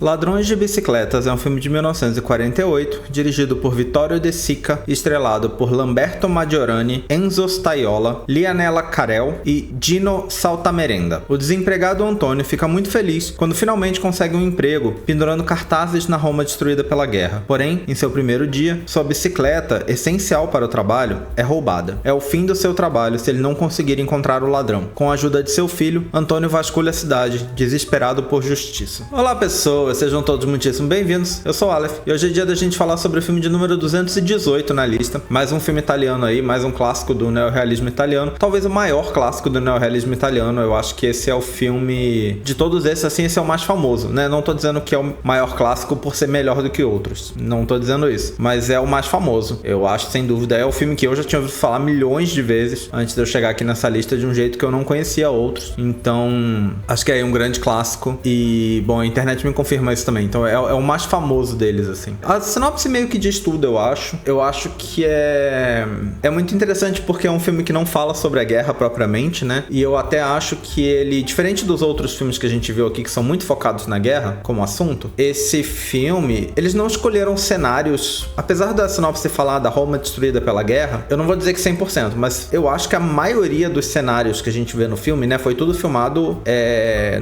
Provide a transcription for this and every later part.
Ladrões de Bicicletas é um filme de 1948, dirigido por Vittorio De Sica e estrelado por Lamberto Maggiorani, Enzo Staiola, Lianella Carel e Gino Saltamerenda. O desempregado Antônio fica muito feliz quando finalmente consegue um emprego, pendurando cartazes na Roma destruída pela guerra. Porém, em seu primeiro dia, sua bicicleta, essencial para o trabalho, é roubada. É o fim do seu trabalho se ele não conseguir encontrar o ladrão. Com a ajuda de seu filho, Antônio vasculha a cidade, desesperado por justiça. Olá pessoas, sejam todos muitíssimo bem-vindos. Eu sou o Aleph e hoje é dia da gente falar sobre o filme de número 218 na lista. Mais um filme italiano aí, mais um clássico do neorrealismo italiano. Talvez o maior clássico do neorrealismo italiano. Eu acho que esse é o filme... De todos esses, assim, esse é o mais famoso, né? Não tô dizendo que é o maior clássico por ser melhor do que outros. Não tô dizendo isso. Mas é o mais famoso. Eu acho, sem dúvida, é o filme que eu já tinha ouvido falar milhões de vezes antes de eu chegar aqui nessa lista de um jeito que eu não conhecia outros. Então, acho que é um grande clássico. E, bom, a internet me confirma isso também. Então é o mais famoso deles, assim. A sinopse meio que diz tudo, eu acho. Eu acho que é muito interessante porque é um filme que não fala sobre a guerra propriamente, né? E eu até acho que ele, diferente dos outros filmes que a gente viu aqui, que são muito focados na guerra como assunto, esse filme, eles não escolheram cenários, apesar da sinopse falar da Roma destruída pela guerra, eu não vou dizer que 100%, mas eu acho que a maioria dos cenários que a gente vê no filme, né, foi tudo filmado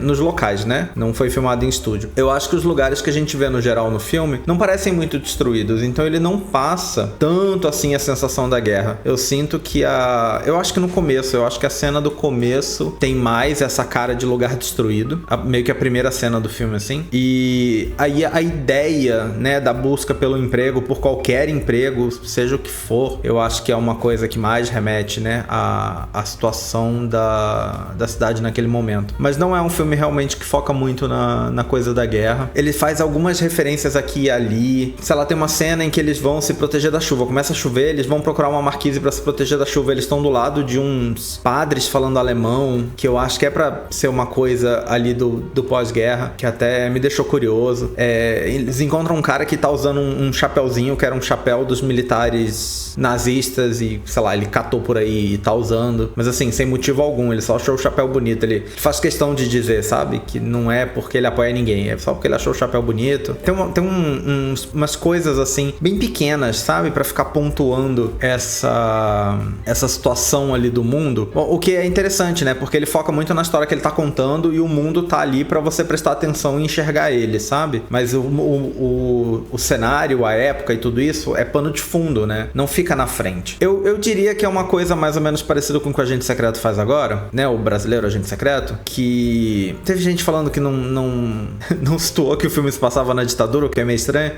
nos locais, né? Não foi filmado em estúdio. Eu acho que os lugares que a gente vê no geral no filme não parecem muito destruídos, então ele não passa tanto assim a sensação da guerra. Eu sinto que eu acho que no começo, eu acho que a cena do começo tem mais essa cara de lugar destruído, meio que a primeira cena do filme, assim. E aí a ideia, né, da busca pelo emprego, por qualquer emprego, seja o que for, eu acho que é uma coisa que mais remete, né, à situação da cidade naquele momento. Mas não é um filme realmente que foca muito na coisa da guerra. Ele faz algumas referências aqui e ali. Sei lá, tem uma cena em que eles vão se proteger da chuva. Começa a chover, eles vão procurar uma marquise pra se proteger da chuva. Eles estão do lado de uns padres falando alemão, que eu acho que é pra ser uma coisa ali do pós-guerra, que até me deixou curioso. Eles encontram um cara que tá usando um chapéuzinho, que era um chapéu dos militares nazistas e, sei lá, ele catou por aí e tá usando. Mas assim, sem motivo algum, ele só achou o chapéu bonito. Ele faz questão de dizer, sabe? Que não é porque ele apoia ninguém, é só porque ele achou o chapéu bonito. Tem umas coisas assim, bem pequenas, sabe? Pra ficar pontuando essa situação ali do mundo. O que é interessante, né? Porque ele foca muito na história que ele tá contando e o mundo tá ali pra você prestar atenção e enxergar ele, sabe? Mas o cenário, a época e tudo isso é pano de fundo, né? Não fica na frente. Eu diria que é uma coisa mais ou menos parecida com o que o Agente Secreto faz agora, né? O brasileiro Agente Secreto, que teve gente falando que não situou que o filme se passava na ditadura, o que é meio estranho,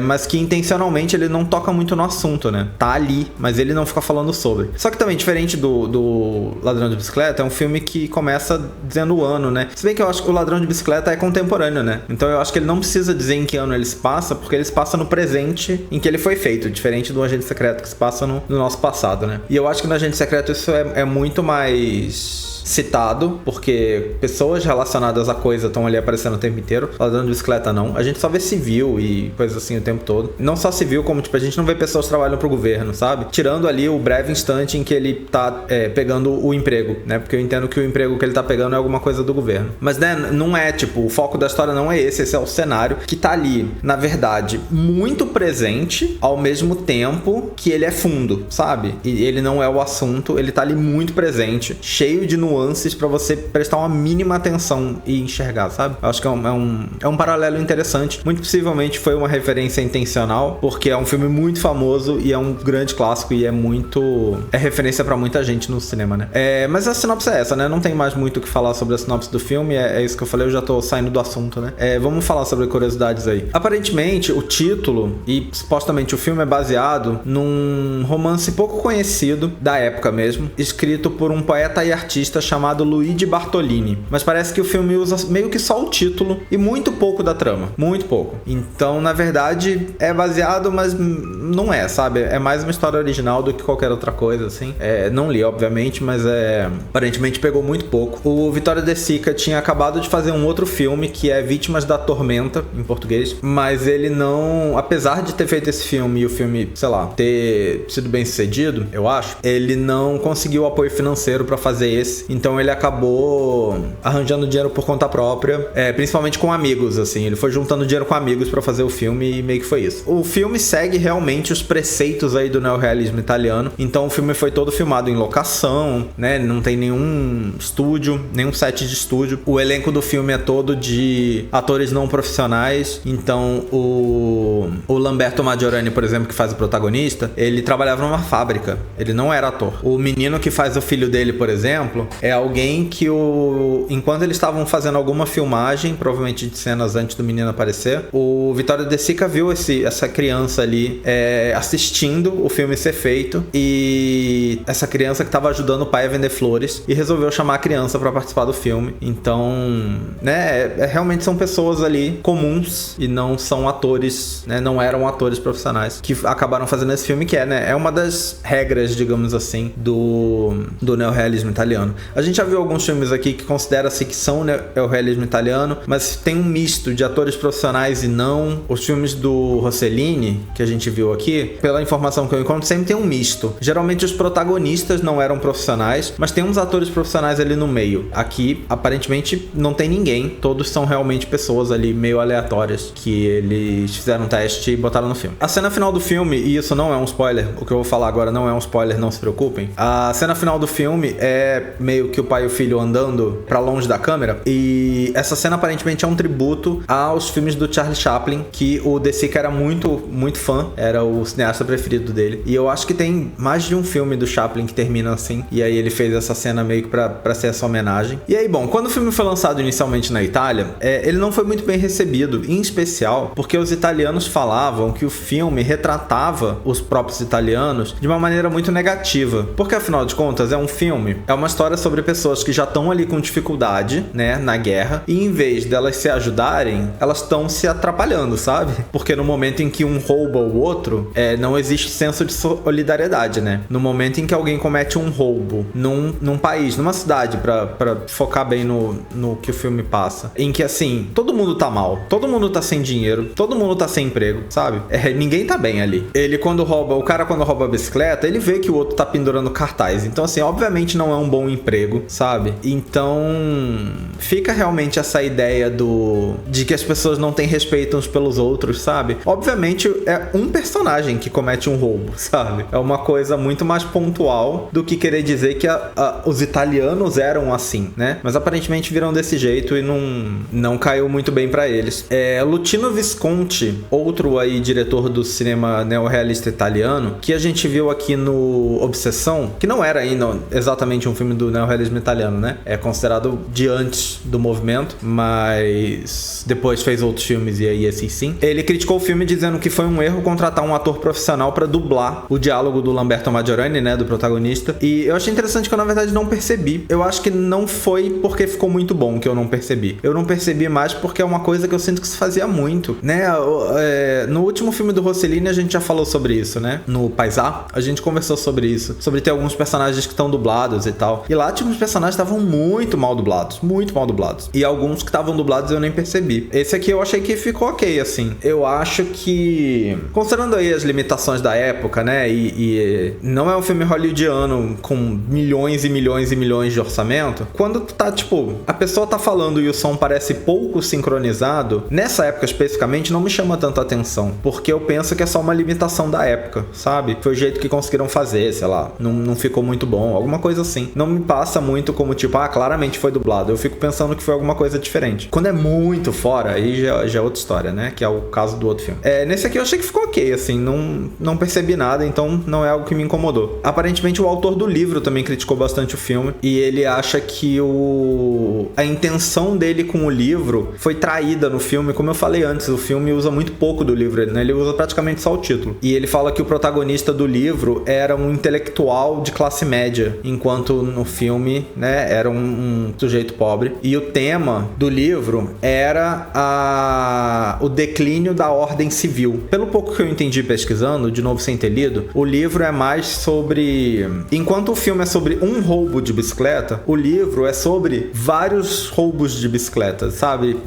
mas que intencionalmente ele não toca muito no assunto, né? Tá ali, mas ele não fica falando sobre. Só que também, diferente do Ladrão de Bicicleta, é um filme que começa dizendo o ano, né? Se bem que eu acho que o Ladrão de Bicicleta é contemporâneo, né? Então eu acho que ele não precisa dizer em que ano ele se passa, porque ele se passa no presente em que ele foi feito, diferente do Agente Secreto que se passa no nosso passado, né? E eu acho que no Agente Secreto isso é muito mais citado, porque pessoas relacionadas à coisa estão ali aparecendo o tempo inteiro. Ladrão de Bicicleta não. A gente só vê civil e coisas assim o tempo todo. Não só civil, como tipo, a gente não vê pessoas que trabalham pro governo, sabe? Tirando ali o breve instante em que ele tá pegando o emprego, né? Porque eu entendo que o emprego que ele tá pegando é alguma coisa do governo. Mas, né, não é, tipo, o foco da história não é esse é o cenário que tá ali, na verdade, muito presente, ao mesmo tempo que ele é fundo, sabe? E ele não é o assunto, ele tá ali muito presente, cheio de nuances pra você prestar uma mínima atenção e enxergar, sabe? Eu acho que é um paralelo interessante. Muito possivelmente foi uma referência intencional, porque é um filme muito famoso e é um grande clássico e é referência pra muita gente no cinema, né? Mas a sinopse é essa, né? Não tem mais muito o que falar sobre a sinopse do filme, é isso que eu falei, eu já tô saindo do assunto, né? Vamos falar sobre curiosidades aí. Aparentemente, o título e supostamente o filme é baseado num romance pouco conhecido, da época mesmo, escrito por um poeta e artista chamado Luigi Bartolini. Mas parece que o filme usa meio que só o título e muito pouco da trama. Muito pouco. Então, na verdade, é baseado, mas não é, sabe? É mais uma história original do que qualquer outra coisa, assim. Não li, obviamente, mas aparentemente pegou muito pouco. O Vittorio De Sica tinha acabado de fazer um outro filme, que é Vítimas da Tormenta, em português, mas ele não... Apesar de ter feito esse filme e o filme, sei lá, ter sido bem sucedido, eu acho, ele não conseguiu apoio financeiro pra fazer esse. Então ele acabou arranjando dinheiro por conta própria, principalmente com amigos, assim. Ele foi juntando dinheiro com amigos pra fazer o filme e meio que foi isso. O filme segue realmente os preceitos aí do neorrealismo italiano. Então o filme foi todo filmado em locação, né? Não tem nenhum estúdio, nenhum set de estúdio. O elenco do filme é todo de atores não profissionais. Então o Lamberto Maggiorani, por exemplo, que faz o protagonista, ele trabalhava numa fábrica. Ele não era ator. O menino que faz o filho dele, por exemplo, é alguém que enquanto eles estavam fazendo alguma filmagem, provavelmente de cenas antes do menino aparecer, o Vittorio De Sica viu essa criança ali assistindo o filme ser feito, e essa criança que estava ajudando o pai a vender flores, e resolveu chamar a criança para participar do filme. Então, né, realmente são pessoas ali comuns e não são atores, né, não eram atores profissionais que acabaram fazendo esse filme, que é uma das regras, digamos assim, do neorrealismo italiano. A gente já viu alguns filmes aqui que considera-se que são neorrealismo italiano, mas tem um misto de atores profissionais e não. Os filmes do Rossellini, que a gente viu aqui, pela informação que eu encontro, sempre tem um misto. Geralmente os protagonistas não eram profissionais, mas tem uns atores profissionais ali no meio. Aqui, aparentemente, não tem ninguém. Todos são realmente pessoas ali meio aleatórias que eles fizeram um teste e botaram no filme. A cena final do filme, e isso não é um spoiler, o que eu vou falar agora não é um spoiler, não se preocupem. A cena final do filme é meio que o pai e o filho andando pra longe da câmera, e essa cena aparentemente é um tributo aos filmes do Charlie Chaplin, que o De Sica era muito, muito fã, era o cineasta preferido dele, e eu acho que tem mais de um filme do Chaplin que termina assim, e aí ele fez essa cena meio que pra ser essa homenagem. E aí, bom, quando o filme foi lançado inicialmente na Itália, ele não foi muito bem recebido, em especial porque os italianos falavam que o filme retratava os próprios italianos de uma maneira muito negativa, porque afinal de contas é um filme, é uma história sobre pessoas que já estão ali com dificuldade, né, na guerra, e em vez delas se ajudarem, elas estão se atrapalhando, sabe? Porque no momento em que um rouba o outro, não existe senso de solidariedade, né? No momento em que alguém comete um roubo num país, numa cidade, pra focar bem no que o filme passa, em que assim, todo mundo tá mal, todo mundo tá sem dinheiro, todo mundo tá sem emprego, sabe? Ninguém tá bem ali. O cara quando rouba a bicicleta, ele vê que o outro tá pendurando cartaz, então assim, obviamente não é um bom emprego, sabe? Então fica realmente essa ideia de que as pessoas não têm respeito uns pelos outros, sabe? Obviamente é um personagem que comete um roubo, sabe? É uma coisa muito mais pontual do que querer dizer que os italianos eram assim, né? Mas aparentemente viram desse jeito e não caiu muito bem pra eles. Luchino Visconti, outro aí diretor do cinema neorrealista italiano, que a gente viu aqui no Obsessão, que não era ainda exatamente um filme do neorrealismo italiano, né? É considerado de antes do movimento, mas depois fez outros filmes e aí assim sim. Ele criticou o filme dizendo que foi um erro contratar um ator profissional pra dublar o diálogo do Lamberto Maggiorani, né, do protagonista. E eu achei interessante que eu na verdade não percebi. Eu acho que não foi porque ficou muito bom que eu não percebi. Eu não percebi mais porque é uma coisa que eu sinto que se fazia muito, né? No último filme do Rossellini a gente já falou sobre isso, né? No Paisà, a gente conversou sobre isso, sobre ter alguns personagens que estão dublados e tal. E lá tinha uns personagens que estavam muito mal dublados, muito mal dublados. E alguns que estavam dublados eu nem percebi. Esse aqui eu achei que ficou ok, assim. Eu acho que, considerando aí as limitações da época, né? E não é um filme hollywoodiano com milhões e milhões e milhões de orçamento. Quando tu tá, tipo, a pessoa tá falando e o som parece pouco sincronizado, nessa época especificamente não me chama tanta atenção, porque eu penso que é só uma limitação da época, sabe? Foi o jeito que conseguiram fazer, sei lá, não ficou muito bom, alguma coisa assim. Não me passa muito como tipo, claramente foi dublado. Eu fico pensando que foi alguma coisa diferente. Quando é muito fora, aí já é outra história, né? Que é o caso do outro filme. Nesse aqui eu achei que ficou ok, assim, não percebi nada, então não é algo que me incomodou. Aparentemente o autor do livro também criticou bastante o filme, e ele acha que a intenção dele com o livro foi traída no filme. Como eu falei antes, o filme usa muito pouco do livro, né? Ele usa praticamente só o título. E ele fala que o protagonista do livro era um intelectual de classe média, enquanto no filme, né, era um sujeito pobre. E o tema do livro era o declínio da ordem civil. Pelo pouco que eu entendi pesquisando, de novo sem ter lido, o livro é mais sobre... Enquanto o filme é sobre um roubo de bicicleta, o livro é sobre vários roubos de bicicletas, sabe?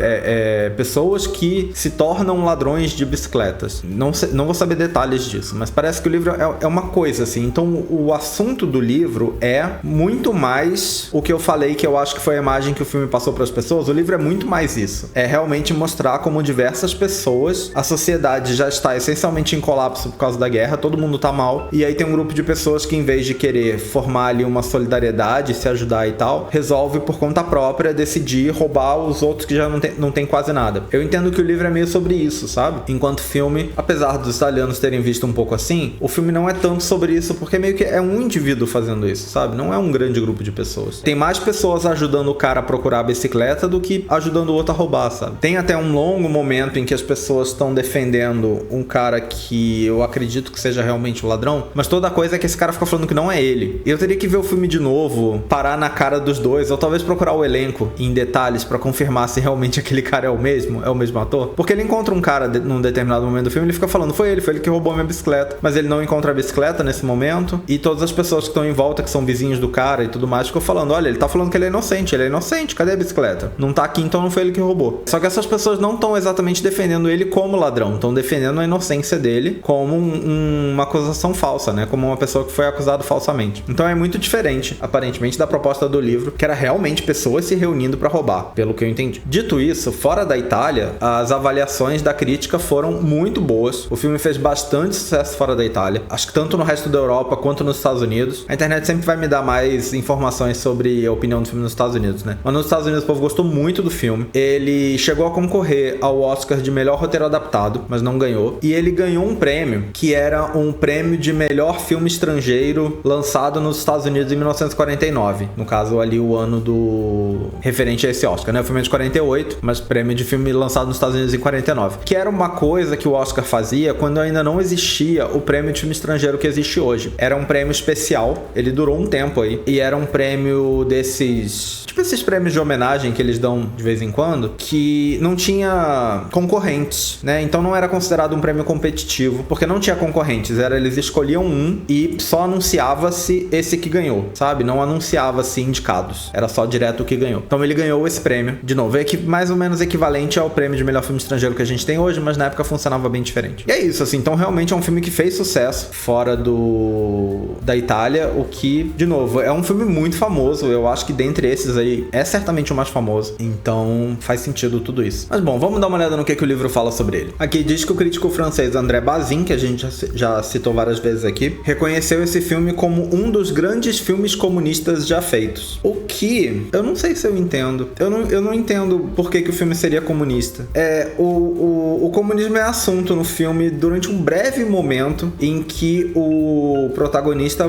Pessoas que se tornam ladrões de bicicletas. Não vou saber detalhes disso, mas parece que o livro é uma coisa, assim. Então, o assunto do livro é muito mais o que eu falei, que eu acho que foi a imagem que o filme passou para as pessoas. O livro é muito mais isso. É realmente mostrar como diversas pessoas, a sociedade já está essencialmente em colapso por causa da guerra, todo mundo tá mal, e aí tem um grupo de pessoas que, em vez de querer formar ali uma solidariedade, se ajudar e tal, resolve por conta própria decidir roubar os outros que já não tem quase nada. Eu entendo que o livro é meio sobre isso, sabe? Enquanto o filme, apesar dos italianos terem visto um pouco assim, o filme não é tanto sobre isso, porque meio que é um indivíduo fazendo isso, sabe? Não é um grande grupo de pessoas. Tem mais pessoas ajudando o cara a procurar a bicicleta do que ajudando o outro a roubar, sabe? Tem até um longo momento em que as pessoas estão defendendo um cara que eu acredito que seja realmente o ladrão, mas toda coisa é que esse cara fica falando que não é ele. E eu teria que ver o filme de novo, parar na cara dos dois, ou talvez procurar o elenco em detalhes pra confirmar se realmente aquele cara é o mesmo ator. Porque ele encontra um cara num determinado momento do filme, ele fica falando, foi ele que roubou minha bicicleta, mas ele não encontra a bicicleta nesse momento, e todas as pessoas que estão em volta, que são vizinhos do cara e tudo mais, ficam falando, olha, ele tá falando que ele é inocente, cadê a bicicleta? Não tá aqui, então não foi ele que roubou. Só que essas pessoas não estão exatamente defendendo ele como ladrão, estão defendendo a inocência dele como uma acusação falsa, né? Como uma pessoa que foi acusada falsamente. Então é muito diferente, aparentemente, da proposta do livro, que era realmente pessoas se reunindo pra roubar, pelo que eu entendi. Dito isso, fora da Itália, as avaliações da crítica foram muito boas. O filme fez bastante sucesso fora da Itália. Acho que tanto no resto da Europa quanto nos Estados Unidos. A internet sempre vai me dar mais informações sobre a opinião do filme nos Estados Unidos, né? Mas nos Estados Unidos o povo gostou muito do filme. Ele chegou a concorrer ao Oscar de melhor roteiro adaptado, mas não ganhou. E ele ganhou um prêmio, que era um prêmio de melhor filme estrangeiro lançado nos Estados Unidos em 1949. No caso, ali o ano do... referente a esse Oscar, né? O filme é de 48, mas prêmio de filme lançado nos Estados Unidos em 49. Que era uma coisa que o Oscar fazia quando ainda não existia o prêmio de filme estrangeiro que existe hoje. Era um prêmio especial, ele durou um tempo aí, e era um prêmio desses... tipo esses prêmios de homenagem que eles dão de vez em quando, que não tinha concorrentes, né? Então não era considerado um prêmio competitivo, porque não tinha concorrentes, eles escolhiam um e só anunciava-se esse que ganhou, sabe? Não anunciava-se indicados, era só direto o que ganhou. Então ele ganhou esse prêmio, de novo, mais ou menos equivalente ao prêmio de melhor filme estrangeiro que a gente tem hoje, mas na época funcionava bem diferente. E é isso, assim, então realmente é um filme que fez sucesso fora da Itália, o que, de novo, é um filme muito famoso. Eu acho que dentre esses aí é certamente o mais famoso, então faz sentido tudo isso. Mas bom, vamos dar uma olhada no que o livro fala sobre ele. Aqui diz que o crítico francês André Bazin, que a gente já citou várias vezes aqui, reconheceu esse filme como um dos grandes filmes comunistas já feitos. O que eu não sei se eu entendo. Eu não entendo por que o filme seria comunista. O comunismo é assunto no filme durante um breve momento em que o protagonista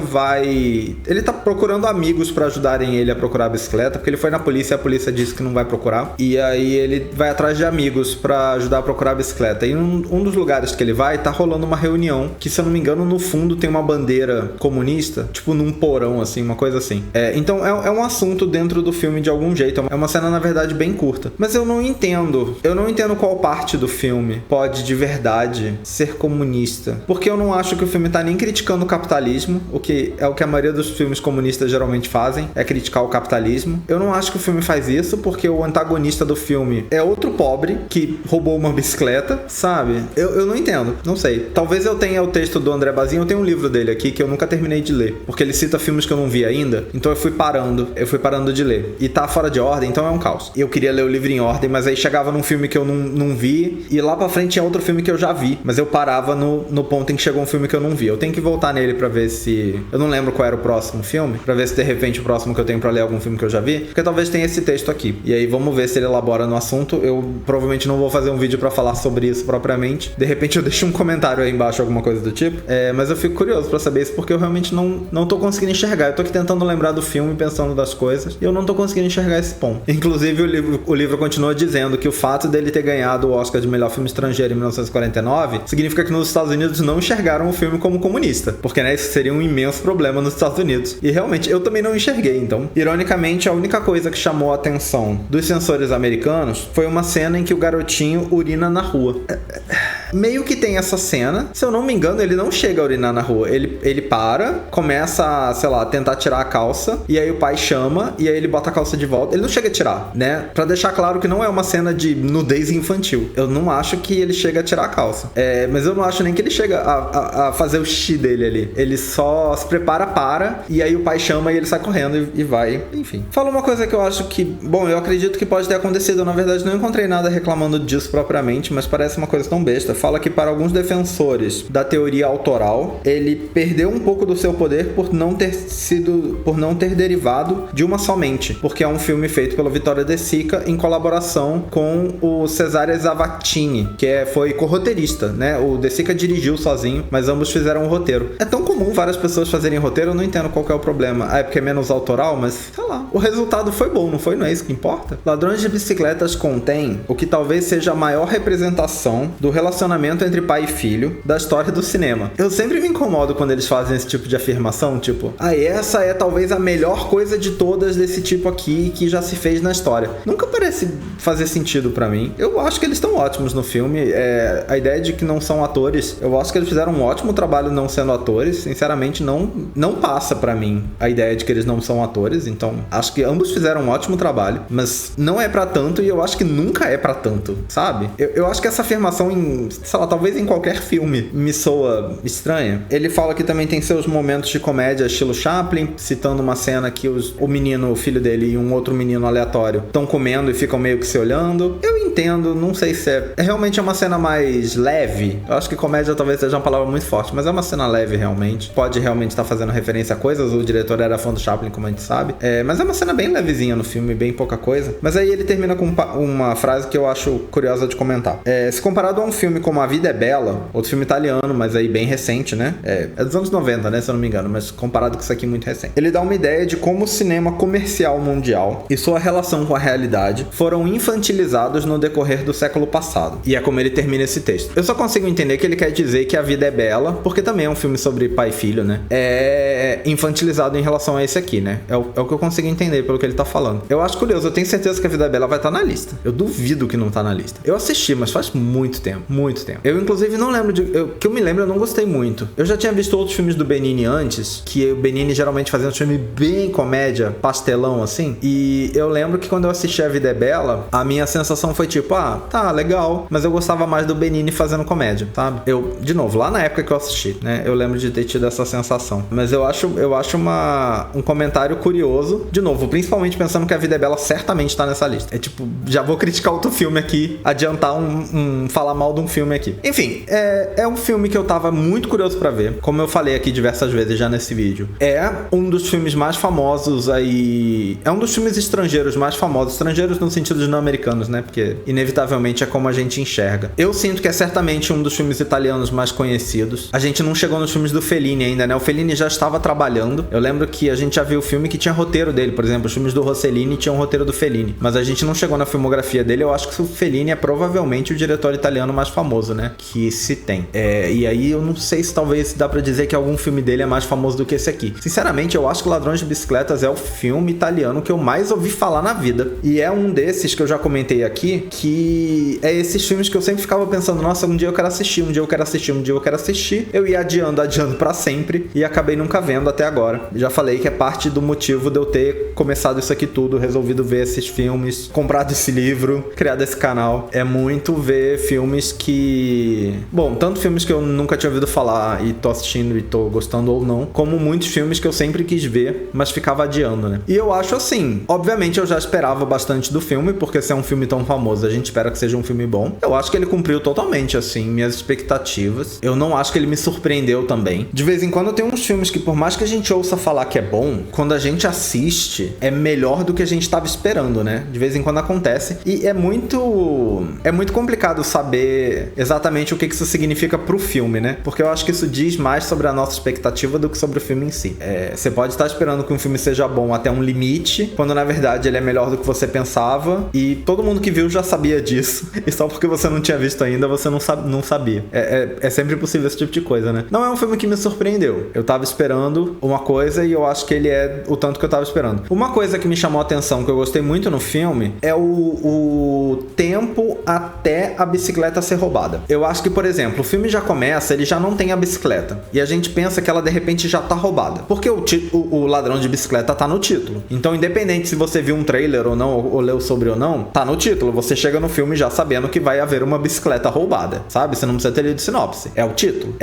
ele tá procurando amigos pra ajudarem ele a procurar a bicicleta, porque ele foi na polícia e a polícia disse que não vai procurar. E aí ele vai atrás de amigos pra ajudar a procurar a bicicleta. E um dos lugares que ele vai, tá rolando uma reunião que, se eu não me engano, no fundo tem uma bandeira comunista, tipo num porão, assim, uma coisa assim. Então é um assunto dentro do filme de algum jeito. É uma cena, na verdade, bem curta. Mas eu não entendo qual parte do filme pode de verdade ser comunista. Porque eu não acho que o filme tá nem criticando o capitalismo, o que é o que a maioria dos filmes comunistas geralmente fazem, é criticar o capitalismo. Eu não acho que o filme faz isso, porque o antagonista do filme é outro pobre que roubou uma bicicleta, sabe? Eu não entendo, não sei. Talvez eu tenha o texto do André Bazin, eu tenho um livro dele aqui que eu nunca terminei de ler, porque ele cita filmes que eu não vi ainda, então eu fui parando de ler. E tá fora de ordem, então é um caos. Eu queria ler o livro em ordem, mas aí chegava num filme que eu não vi, e lá pra frente tinha outro filme que eu já vi, mas eu parava no ponto em que chegou um filme que eu não vi. Eu tenho que voltar nele pra ver se... eu não lembro qual era o próximo filme, pra ver se de repente o próximo que eu tenho pra ler é algum filme que eu já vi, porque talvez tenha esse texto aqui. E aí vamos ver se ele elabora no assunto. Eu provavelmente não vou fazer um vídeo pra falar sobre isso propriamente. De repente eu deixo um comentário aí embaixo, alguma coisa do tipo. Mas eu fico curioso pra saber isso, porque eu realmente não tô conseguindo enxergar. Eu tô aqui tentando lembrar do filme, pensando das coisas, e eu não tô conseguindo enxergar esse ponto. Inclusive o livro continua dizendo que o fato dele ter ganhado o Oscar de melhor filme estrangeiro em 1949, significa que nos Estados Unidos não enxergaram o filme como comunista, porque, né, isso seria um imenso problema nos Estados Unidos. E realmente, eu também não enxerguei, então. Ironicamente, a única coisa que chamou a atenção dos censores americanos foi uma cena em que o garotinho urina na rua. Meio que tem essa cena, se eu não me engano, ele não chega a urinar na rua, ele para, começa a, sei lá, tentar tirar a calça, e aí o pai chama, e aí ele bota a calça de volta. Ele não chega a tirar, né? Pra deixar claro que não é uma cena de nudez infantil. Eu não acho que ele chega a tirar a calça. Mas eu não acho nem que ele chega a fazer o xixi dele ali. Ele só se prepara, para, e aí o pai chama e ele sai correndo e vai, enfim. Fala uma coisa que eu acho que, bom, eu acredito que pode ter acontecido. Eu, na verdade, não encontrei nada reclamando disso propriamente, mas parece uma coisa tão besta. Fala que para alguns defensores da teoria autoral, ele perdeu um pouco do seu poder por não ter derivado de uma somente, porque é um filme feito pelo Vittorio De Sica em colaboração com o Cesare Zavattini, que foi co-roteirista, né? O De Sica dirigiu sozinho, mas ambos fizeram um roteiro. É tão comum várias pessoas fazerem roteiro, eu não entendo qual que é o problema. É porque é menos autoral, mas sei lá. O resultado foi bom, não foi? Não é isso que importa? Ladrões de Bicicletas contém o que talvez seja a maior representação do relacionamento entre pai e filho da história do cinema. Eu sempre me incomodo quando eles fazem esse tipo de afirmação, tipo, essa é talvez a melhor coisa de todas desse tipo aqui que já se fez na história. Nunca parece fazer sentido pra mim. Eu acho que eles estão ótimos no filme. A ideia de que não são atores, eu acho que eles fizeram um ótimo trabalho não sendo atores. Sinceramente, não passa pra mim a ideia de que eles não são atores. Então, acho que ambos fizeram um ótimo trabalho, mas não é pra tanto, e eu acho que nunca é pra tanto, sabe? Eu acho que essa afirmação sei lá, talvez em qualquer filme me soa estranha. Ele fala que também tem seus momentos de comédia estilo Chaplin, citando uma cena que o menino, o filho dele, e um outro menino aleatório estão comendo e ficam meio que se olhando. Eu entendo, não sei se realmente uma cena mais leve. Eu acho que comédia talvez seja uma palavra muito forte, mas é uma cena leve realmente. Pode realmente estar fazendo referência a coisas, o diretor era fã do Chaplin, como a gente sabe. Mas é uma cena bem levezinha no filme, bem pouca coisa. Mas aí ele termina com uma frase que eu acho curiosa de comentar. Se comparado a um filme como A Vida é Bela, outro filme italiano, mas aí bem recente, né? É dos anos 90, né? Se eu não me engano, mas comparado com isso aqui, muito recente. Ele dá uma ideia de como o cinema comercial mundial e sua relação com a realidade foram infantilizados no decorrer do século passado. E é como ele termina esse texto. Eu só consigo entender que ele quer dizer que A Vida é Bela, porque também é um filme sobre pai e filho, né? É infantilizado em relação a esse aqui, né? É o que eu consigo entender pelo que ele tá falando. Eu acho curioso, eu tenho certeza que A Vida é Bela vai estar na lista. Eu duvido que não tá na lista. Eu assisti, mas faz muito tempo. Muito tempo. Eu, inclusive, não lembro que eu me lembro, eu não gostei muito. Eu já tinha visto outros filmes do Benigni antes, que o Benigni geralmente fazia um filme bem comédia, pastelão, assim. E eu lembro que quando eu assisti A Vida é Bela, a minha sensação foi tipo, tá, legal, mas eu gostava mais do Benigni fazendo comédia, sabe? De novo, lá na época que eu assisti, né? Eu lembro de ter tido essa sensação. Mas eu acho um comentário curioso, de novo, principalmente pensando que A Vida é Bela certamente tá nessa lista. É tipo, já vou criticar outro filme aqui, adiantar falar mal de um filme aqui. Enfim, é um filme que eu tava muito curioso pra ver, como eu falei aqui diversas vezes já nesse vídeo. É um dos filmes mais famosos aí... É um dos filmes estrangeiros mais famosos. Estrangeiros no sentido de não americanos, né? Porque, inevitavelmente, é como a gente enxerga. Eu sinto que é certamente um dos filmes italianos mais conhecidos. A gente não chegou nos filmes do Fellini ainda, né? O Fellini já estava trabalhando. Eu lembro que a gente já viu o filme que tinha roteiro dele, por exemplo. Os filmes do Rossellini tinham roteiro do Fellini. Mas a gente não chegou na filmografia dele. Eu acho que o Fellini é provavelmente o diretor italiano mais famoso, né? Que se tem. E aí eu não sei se talvez dá pra dizer que algum filme dele é mais famoso do que esse aqui. Sinceramente, eu acho que Ladrões de Bicicletas é o filme italiano que eu mais ouvi falar na vida. E é um desses que eu já comentei aqui, que é esses filmes que eu sempre ficava pensando, nossa, um dia eu quero assistir, um dia eu quero assistir, um dia eu quero assistir. Eu ia adiando pra sempre e acabei nunca vendo até agora. Já falei que é parte do motivo de eu ter começado isso aqui tudo, resolvido ver esses filmes, comprado esse livro, criado esse canal. É muito ver filmes que... Bom, tanto filmes que eu nunca tinha ouvido falar e tô assistindo e tô gostando ou não, como muitos filmes que eu sempre quis ver, mas ficava adiando, né? E eu acho assim, obviamente eu já esperava bastante do filme, porque se é um filme tão famoso, a gente espera que seja um filme bom. Eu acho que ele cumpriu totalmente, assim, minhas expectativas. Eu não acho que ele me surpreendeu também. De vez em quando tem uns filmes que, por mais que a gente ouça falar que é bom, quando a gente assiste, é melhor do que a gente estava esperando, né? De vez em quando acontece. E é muito complicado saber exatamente o que isso significa pro filme, né? Porque eu acho que isso diz mais sobre a nossa expectativa do que sobre o filme em si. Você pode estar esperando que um filme seja bom até um limite, quando na verdade ele é melhor do que você pensava, e todo mundo que viu já sabia disso, e só porque você não tinha visto ainda, você não sabia. É sempre possível esse tipo de coisa, né? Não é um filme que me surpreendeu. Eu tava esperando uma coisa e eu acho que ele é o tanto que eu tava esperando. Uma coisa que me chamou a atenção, que eu gostei muito no filme, é o tempo até a bicicleta ser roubada. Eu acho que, por exemplo, o filme já começa, ele já não tem a bicicleta. E a gente pensa que ela, de repente, já tá roubada. Porque o ladrão de bicicleta tá no título. Então, independente se você viu um trailer ou não, ou leu sobre ou não, tá no título. Você chega no filme já sabendo que vai haver uma bicicleta roubada, sabe? Você não precisa ter lido sinopse. É o título.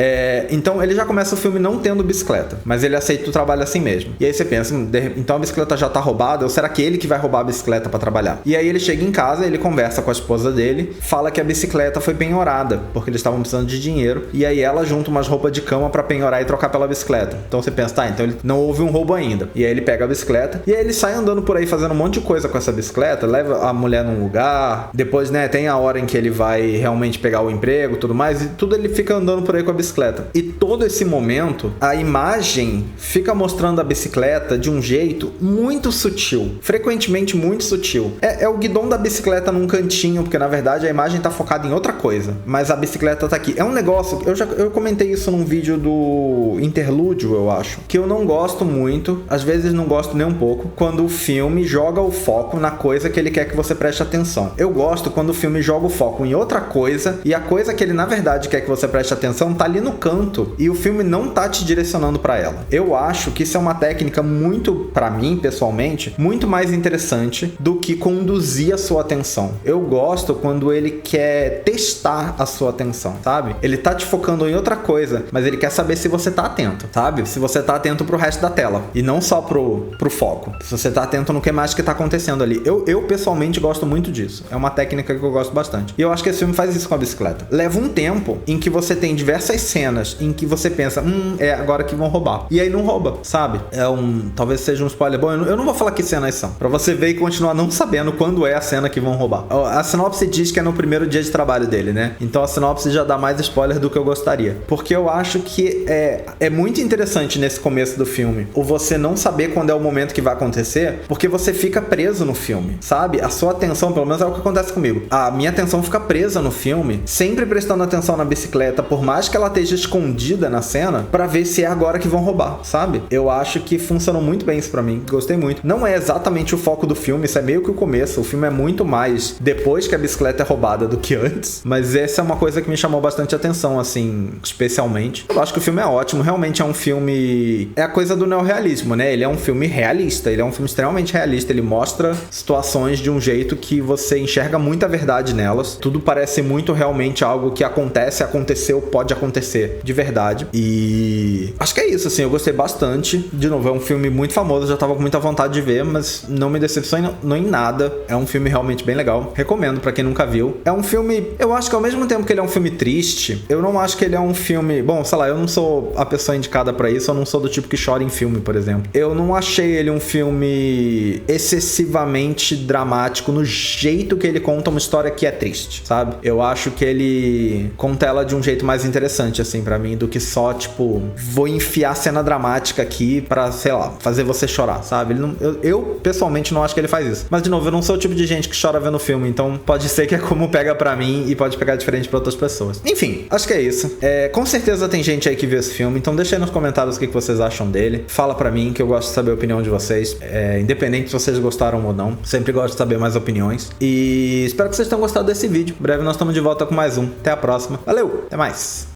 Então, ele já começa o filme não tendo bicicleta. Mas ele aceita o trabalho assim mesmo. E aí você pensa, então a bicicleta já tá roubada, ou será que ele que vai roubar a bicicleta pra trabalhar? E aí ele chega em casa, ele conversa com a esposa dele, fala que a bicicleta foi penhorada, porque eles estavam precisando de dinheiro, e aí ela junta umas roupas de cama pra penhorar e trocar pela bicicleta. Então você pensa, tá, então ele não houve um roubo ainda. E aí ele pega a bicicleta, e aí ele sai andando por aí fazendo um monte de coisa com essa bicicleta, leva a mulher num lugar, depois, né, tem a hora em que ele vai realmente pegar o emprego, tudo mais, e tudo ele fica andando por aí com a bicicleta. E todo esse momento, a imagem fica mostrando a bicicleta de um jeito muito sutil, frequentemente muito sutil. É o guidão da bicicleta num cantinho, porque na verdade a imagem tá focada em outra coisa, mas a bicicleta tá aqui. É um negócio, eu comentei isso num vídeo do Interlúdio, eu acho, que eu não gosto muito, às vezes não gosto nem um pouco, quando o filme joga o foco na coisa que ele quer que você preste atenção. Eu gosto quando o filme joga o foco em outra coisa, e a coisa que ele na verdade quer que você preste atenção tá ali no canto, e o filme não tá te direcionando pra ela. Eu acho que isso é uma técnica muito, pra mim, pessoalmente, muito mais interessante do que conduzir a sua atenção. Eu gosto quando ele quer testar a sua atenção, sabe? Ele tá te focando em outra coisa, mas ele quer saber se você tá atento, sabe? Se você tá atento pro resto da tela, e não só pro foco. Se você tá atento no que mais que tá acontecendo ali. Eu pessoalmente gosto muito disso. É uma técnica que eu gosto bastante. E eu acho que esse filme faz isso com a bicicleta. Leva um tempo em que você tem diversas cenas em que você pensa, é agora que vão roubar. E aí não rouba, sabe? Talvez seja um spoiler bom. Eu não vou falar que cenas são, pra você ver e continuar não sabendo quando é a cena que vão roubar. A sinopse diz que é no primeiro dia de trabalho dele, né? Então a sinopse já dá mais spoiler do que eu gostaria. Porque eu acho que é muito interessante nesse começo do filme o você não saber quando é o momento que vai acontecer, porque você fica preso no filme, sabe? A sua atenção, pelo menos é o que acontece comigo. A minha atenção fica presa no filme, sempre prestando atenção na bicicleta, por mais que ela esteja escondida na cena, pra ver se é agora que vão roubar, sabe? Eu acho que funcionou muito bem isso pra mim. Gostei muito. Não é exatamente o foco do filme, isso é meio que o começo. O filme é muito mais depois que a bicicleta é roubada do que antes. Mas essa é uma coisa que me chamou bastante atenção, assim, especialmente. Eu acho que o filme é ótimo. Realmente é um filme... É a coisa do neorrealismo, né? Ele é um filme realista. Ele é um filme extremamente realista. Ele mostra situações de um jeito que você enxerga muita verdade nelas. Tudo parece muito realmente algo que aconteceu, pode acontecer de verdade. E acho que é isso, assim. Eu gostei bastante. De novo, é um filme muito famoso. Eu já tava com muita vontade de ver, mas não me decepcionou em nada. É um filme realmente bem legal. Recomendo pra quem nunca viu. É um filme... Eu acho que ao mesmo tempo que ele é um filme triste, eu não acho que ele é um filme... Bom, sei lá, eu não sou a pessoa indicada pra isso. Eu não sou do tipo que chora em filme, por exemplo. Eu não achei ele um filme excessivamente dramático no jeito que ele conta uma história que é triste, sabe? Eu acho que ele conta ela de um jeito mais interessante, assim, pra mim, do que só, tipo, vou enfiar cena dramática aqui pra, sei lá, fazer você chorar, sabe? Eu pessoalmente não acho que ele faz isso. Mas, de novo, eu não sou o tipo de gente que chora vendo filme, então pode ser que é como pega pra mim e pode pegar diferente pra outras pessoas. Enfim, acho que é isso. Com certeza tem gente aí que viu esse filme, então deixa aí nos comentários o que vocês acham dele. Fala pra mim, que eu gosto de saber a opinião de vocês, independente se vocês gostaram ou não. Sempre gosto de saber mais opiniões. E espero que vocês tenham gostado desse vídeo. Em breve nós estamos de volta com mais um. Até a próxima. Valeu, até mais!